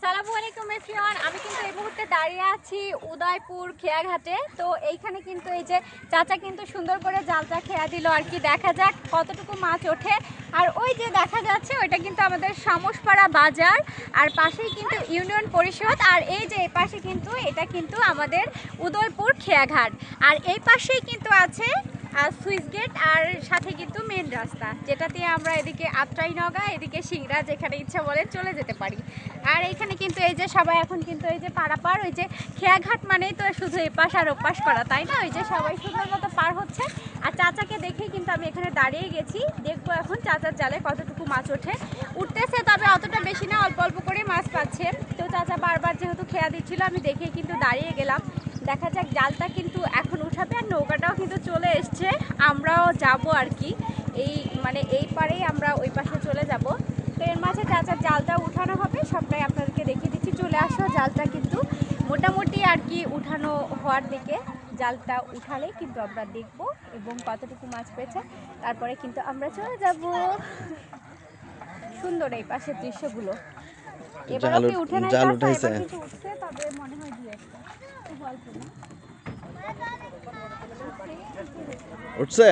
আসসালামু আলাইকুম এভরিওয়ান। আমি কিন্তু এই মুহূর্তে দাঁড়িয়ে আছি উদয়পুর খেয়াঘাটে। তো এইখানে কিন্তু এই যে চাচা কিন্তু সুন্দর করে জালটা খেয়া দিল আর কি, দেখা যাক কতটুকু মাছ ওঠে। আর ওই যে দেখা যাচ্ছে ওইটা কিন্তু আমাদের শামসপাড়া বাজার, আর পাশেই কিন্তু ইউনিয়ন পরিষদ, আর এই যে এই পাশে কিন্তু এটা কিন্তু আমাদের উদয়পুর খেয়াঘাট, আর এই পাশেই কিন্তু আছে সুইচ গেট, আর সাথে কিন্তু মেন রাস্তা যেটা দিয়ে আমরা এদিকে আত্রাইনগা, এদিকে সিংড়া, যেখানে ইচ্ছা বলে চলে যেতে পারি। আর এইখানে কিন্তু এই যে সবাই এখন কিন্তু এই যে পারাপার, ওই যে খেয়াঘাট মানেই তো শুধু এপাশ আর ওপাশ করা, তাই না? ওই যে সবাই সুন্দর মতো পার হচ্ছে। আর চাচাকে দেখেই কিন্তু আমি এখানে দাঁড়িয়ে গেছি, দেখবো এখন চাচার জালে কতটুকু মাছ ওঠে। উঠতেছে, তবে অতটা বেশি না, অল্প অল্প করে মাছ পাচ্ছে। তো চাচা বারবার যেহেতু খেয়া দিচ্ছিল, আমি দেখেই কিন্তু দাঁড়িয়ে গেলাম। দেখা যাক, জালটা কিন্তু এখন উঠাবে, আর নৌকাটাও কিন্তু চলে এসছে। আমরাও যাব আর কি, এই মানে এই পারেই আমরা ওই পাশে চলে যাব। তো এর মাঝে চাচার জালটা উঠানো হবে, সবটাই আপনাদেরকে দেখিয়ে দিচ্ছি। চলে আসো, জালটা কিন্তু মোটামুটি আর কি উঠানো হওয়ার দিকে। জালটা উঠালেই কিন্তু আমরা দেখব এবং কতটুকু মাছ পেয়েছে, তারপরে কিন্তু আমরা চলে যাব। সুন্দর এই পাশের দৃশ্যগুলো। এবারও কি উঠে নাই চাচা? এবার কিছু উঠছে, তবে মনে হয় দু একটা, খুব অল্প না। উঠছে?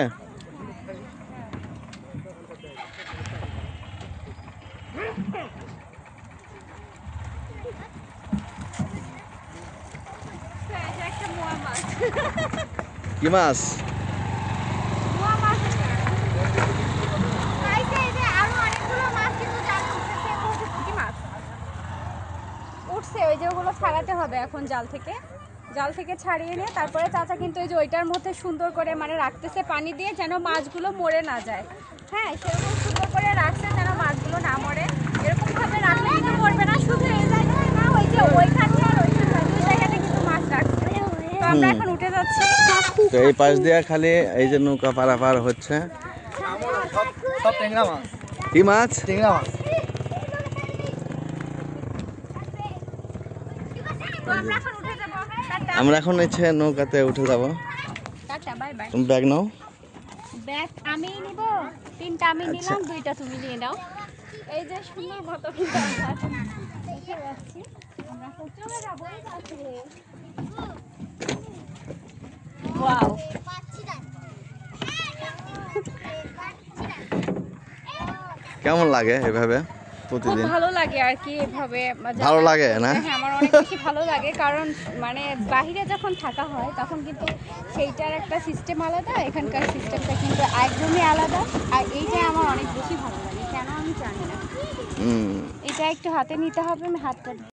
কি মাছ? উঠছে, ওই যে ওগুলো ছাড়াতে হবে এখন জাল থেকে ছাড়িয়ে নিয়ে তারপরে চাচা কিন্তু ওই যে ওইটার মধ্যে সুন্দর করে মানে রাখতেছে পানি দিয়ে, যেন মাছগুলো মরে না যায়। হ্যাঁ, সেরকম সুন্দর করে রাখছে যেন মাছগুলো না মরে। এরকম ভাবে রাখলে কিন্তু মরবে না, শুধু এই জায়গায় না, ওই যে ওইখানে আর ওইখানে দুই জায়গাতে কিন্তু মাছ রাখছে। তো আমরা এখন উঠে যাচ্ছি। তো এই পাশ দিয়ে খালি এই যে নৌকা পারাপার হচ্ছে। সব ট্যাংরা মাছ। কি মাছ? ট্যাংরা মাছ। তো আমরা এখন উঠে যাব। টাটা। আমরা এখন ইচ্ছে নৌকাতে উঠে যাব। Tata, bye bye. তুমি ব্যাগ নাও। ব্যাগ আমি নিব, তিনটা আমি নিলাম, দুইটা তুমি নিয়ে নাও। এই যে সুন্দর মতো কিন্তু আমরা এখন উঠে যাচ্ছি। আমরা এখন চলে যাবো এই পাশে। ওয়াও, কেমন লাগে এভাবে খুব প্রতিদিন? ভালো লাগে আর কি এভাবে। ভালো লাগে না? হ্যাঁ, আমার অনেক বেশি ভালো লাগে, কারণ মানে বাহিরে যখন থাকা হয় তখন কিন্তু সেইটার একটা সিস্টেম আলাদা, এখানকার সিস্টেমটা কিন্তু একদমই আলাদা। আর এইটা আমার অনেক বেশি ভালো লাগে, কেন আমি জানি না। এটা একটু হাতে নিতে হবে, আমি হাতটা